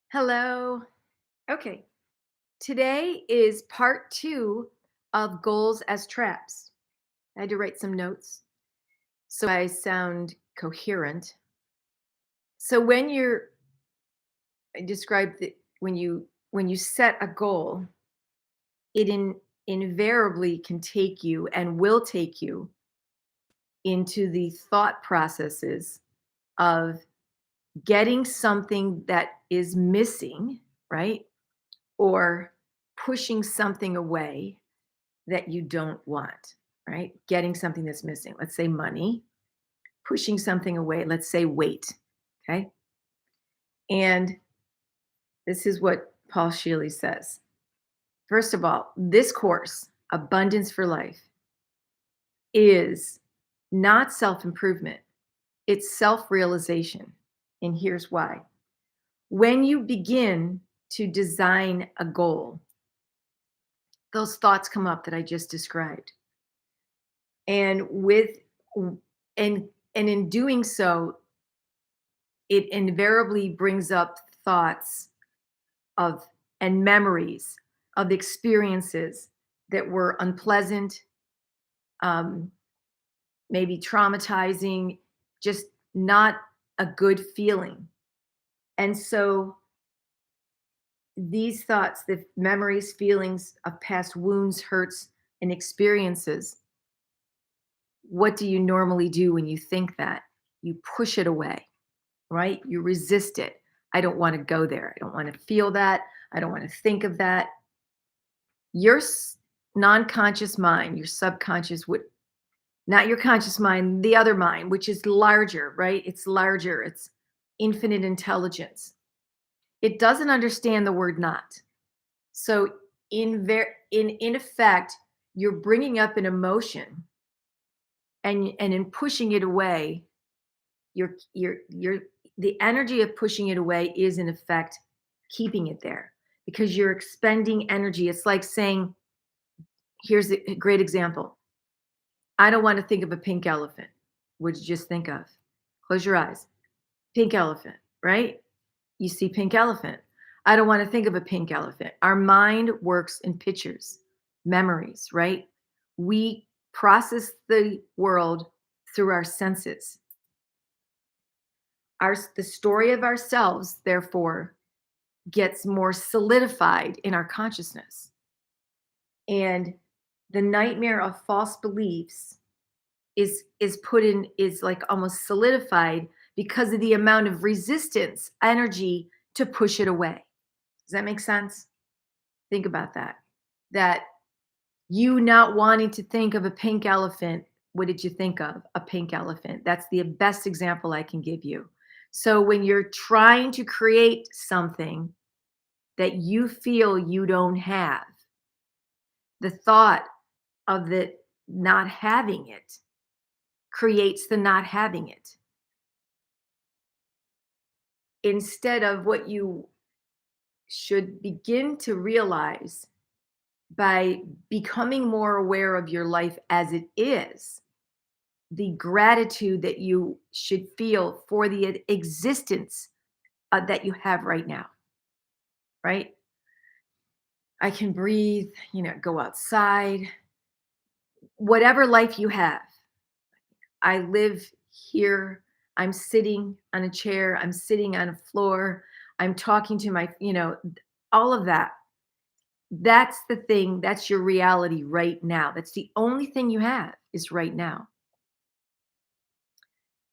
Hello. Okay. Today is part two of goals as traps. I had to write some notes so I sound coherent. So I described that when you set a goal, invariably can take you and will take you into the thought processes of getting something that is missing, right? Or pushing something away that you don't want, right? Getting something that's missing. Let's say money, pushing something away. Let's say weight. Okay. And this is what Paul Sheely says. First of all, this course, Abundance for Life, is not self improvement, it's self realization. And here's why. When you begin to design a goal, those thoughts come up that I just described. And with and in doing so, it invariably brings up thoughts of and memories of experiences that were unpleasant, um, maybe traumatizing, just not a good feeling. And so these thoughts, the memories, feelings of past wounds, hurts, and experiences, what do you normally do when you think that? You push it away, right? You resist it. I don't want to go there. I don't want to feel that. I don't want to think of that. Your non-conscious mind, your subconscious would not your conscious mind, the other mind, which is larger, right? It's larger. It's infinite intelligence. It doesn't understand the word not. So in effect, you're bringing up an emotion and in pushing it away, you're the energy of pushing it away is in effect keeping it there because you're expending energy. It's like saying, here's a great example. I don't want to think of a pink elephant. What did you just think of? Close your eyes. Pink elephant, right? You see pink elephant. I don't want to think of a pink elephant. Our mind works in pictures, memories, right? We process the world through our senses. The story of ourselves, therefore, gets more solidified in our consciousness. And the nightmare of false beliefs is like almost solidified because of the amount of resistance, energy to push it away. Does that make sense? Think about that. That you not wanting to think of a pink elephant, what did you think of? A pink elephant. That's the best example I can give you. So when you're trying to create something that you feel you don't have, the thought of the not having it creates the not having it. Instead of what you should begin to realize by becoming more aware of your life as it is, the gratitude that you should feel for the existence that you have right now, right? I can breathe, go outside, whatever life you have. I live here. I'm sitting on a chair. I'm sitting on a floor. I'm talking to all of that. That's the thing. That's your reality right now. That's the only thing you have is right now.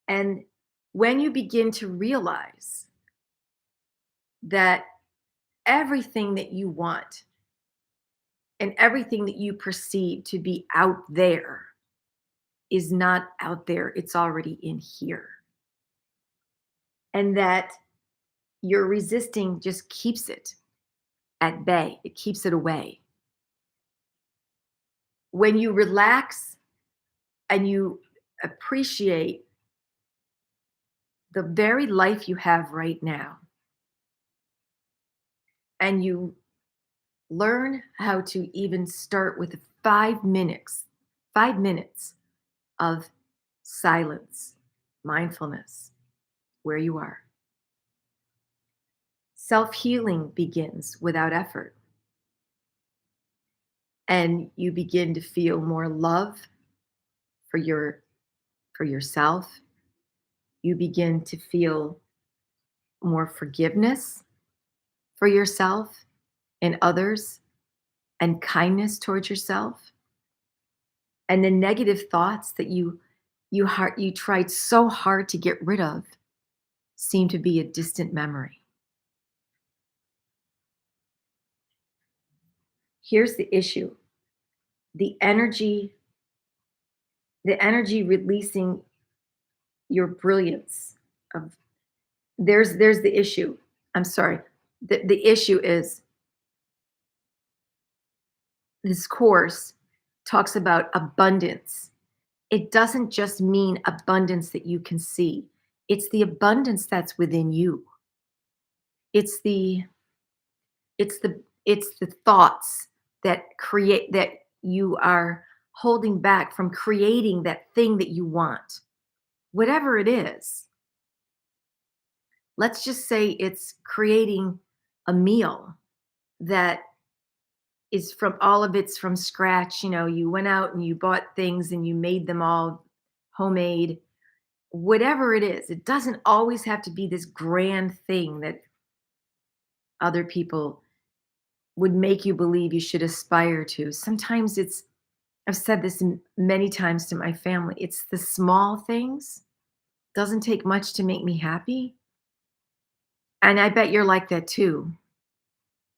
And when you begin to realize that everything that you want and everything that you perceive to be out there is not out there, it's already in here. And that your resisting just keeps it at bay, it keeps it away. When you relax and you appreciate the very life you have right now, and you learn how to even start with 5 minutes of silence, mindfulness, where you are. Self-healing begins without effort, and you begin to feel more love for yourself. You begin to feel more forgiveness for yourself and others, and kindness towards yourself. And the negative thoughts that you tried so hard to get rid of seem to be a distant memory. Here's the issue. The energy the energy releasing your brilliance of there's the issue. I'm sorry. The issue is this course talks about abundance. It doesn't just mean abundance that you can see. It's the abundance that's within you. It's the it's the thoughts that you are holding back from creating that thing that you want. Whatever it is. Let's just say it's creating a meal that is from all of it's from scratch. You went out and you bought things and you made them all homemade. Whatever it is, it doesn't always have to be this grand thing that other people would make you believe you should aspire to. Sometimes I've said this many times to my family, it's the small things. Doesn't take much to make me happy. And I bet you're like that too.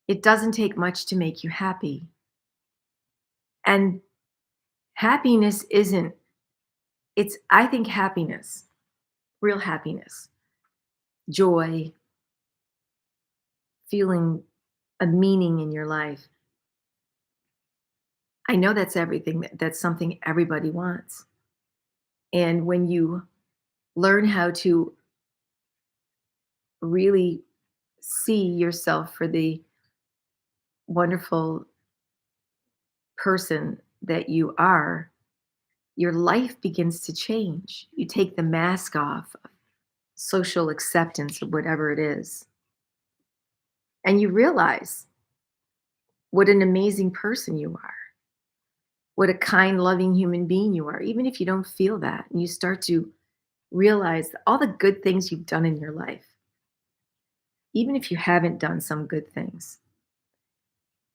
It doesn't take much to make you happy. And happiness isn't, I think happiness, real happiness, joy, feeling a meaning in your life. I know that's everything. That's something everybody wants. And when you learn how to really see yourself for the wonderful person that you are, your life begins to change. You take the mask off of social acceptance or whatever it is, and you realize what an amazing person you are, what a kind, loving human being you are, even if you don't feel that. And you start to realize all the good things you've done in your life, even if you haven't done some good things.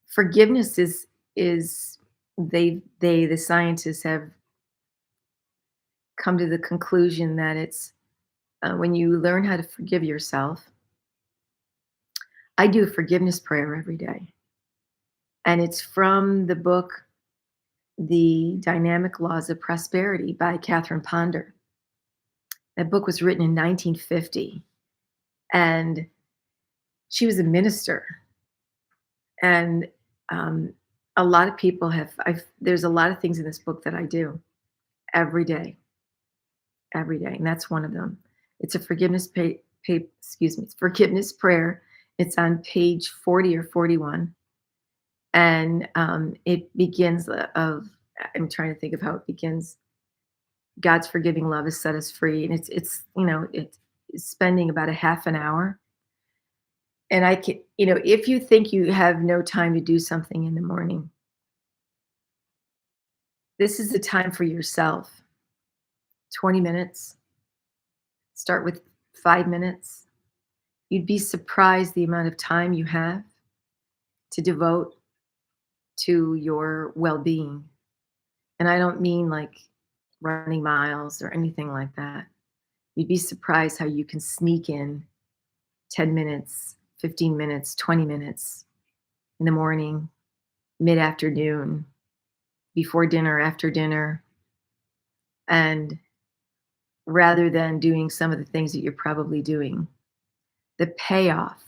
Forgiveness is the scientists have come to the conclusion that it's when you learn how to forgive yourself. I do a forgiveness prayer every day, and it's from the book The Dynamic Laws of Prosperity by Catherine Ponder. That book was written in 1950, and she was a minister. And a lot of people there's a lot of things in this book that I do every day, and that's one of them. It's a it's forgiveness prayer. It's on page 40 or 41, and it begins I'm trying to think of how it begins. God's forgiving love has set us free, and it's spending about a half an hour. And I can, if you think you have no time to do something in the morning, this is the time for yourself. 20 minutes. Start with 5 minutes. You'd be surprised the amount of time you have to devote to your well-being. And I don't mean like running miles or anything like that. You'd be surprised how you can sneak in 10 minutes, 15 minutes, 20 minutes in the morning, mid-afternoon, before dinner, after dinner. And rather than doing some of the things that you're probably doing, the payoff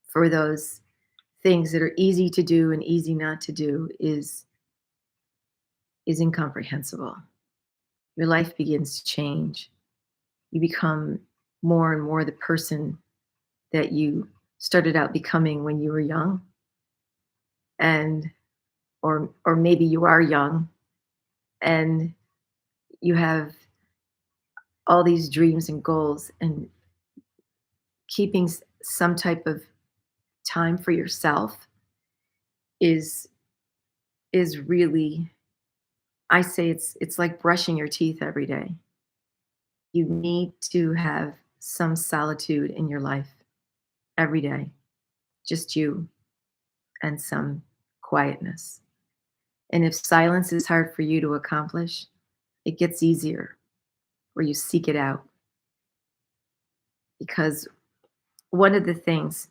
for those things that are easy to do and easy not to do is incomprehensible. Your life begins to change. You become more and more the person that you started out becoming when you were young, and or maybe you are young and you have all these dreams and goals, and keeping some type of time for yourself is really, I say it's like brushing your teeth every day. You need to have some solitude in your life every day, just you and some quietness. And if silence is hard for you to accomplish, it gets easier where you seek it out. Because one of the things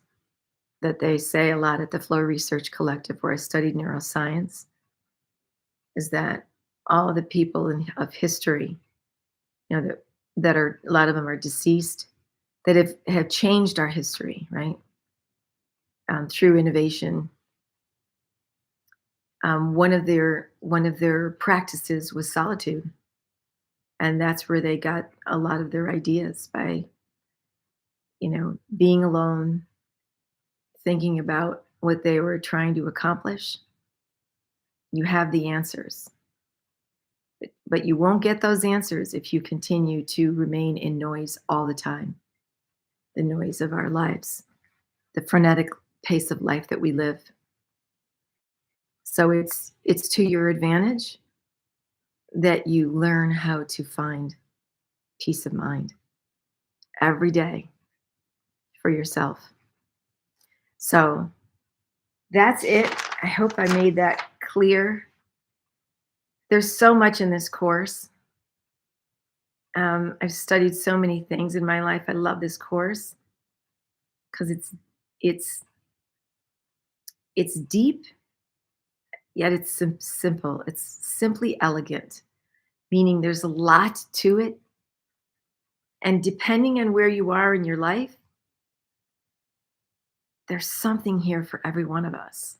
that they say a lot at the Flow Research Collective, where I studied neuroscience, is that all the people of history, that are, a lot of them are deceased, that have changed our history, right? Through innovation. One of their practices was solitude, and that's where they got a lot of their ideas by, being alone, thinking about what they were trying to accomplish. You have the answers, but you won't get those answers if you continue to remain in noise all the time. The noise of our lives, the frenetic pace of life that we live. So it's to your advantage that you learn how to find peace of mind every day for yourself. So that's it. I hope I made that clear. There's so much in this course. I've studied so many things in my life. I love this course because it's it's deep, yet it's simple. It's simply elegant, meaning there's a lot to it. And depending on where you are in your life, there's something here for every one of us.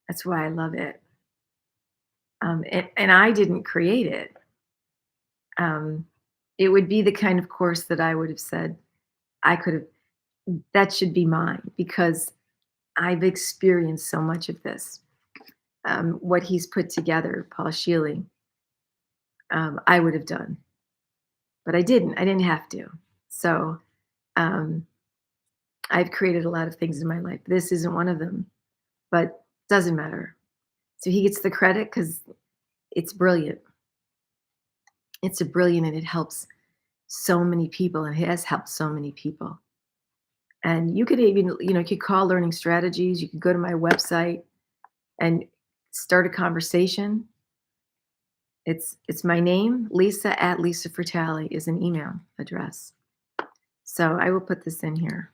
That's why I love it. And I didn't create it. Um, it would be the kind of course that I would have said, I could have, that should be mine because I've experienced so much of this. What he's put together, Paul Scheele, I would have done, but I didn't. I didn't have to. So um, I've created a lot of things in my life. This isn't one of them, but doesn't matter. So he gets the credit because it's brilliant. It's a brilliant, and it helps so many people, and it has helped so many people. And you could even, you could call Learning Strategies. You could go to my website and start a conversation. It's my name, Lisa at Lisa Fratelli is an email address. So I will put this in here.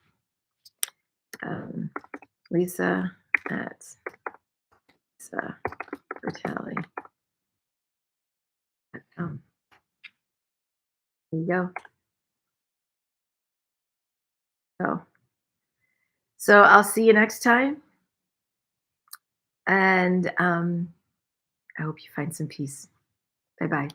Lisa at Lisa Fratelli. There you go. So I'll see you next time. And I hope you find some peace. Bye bye.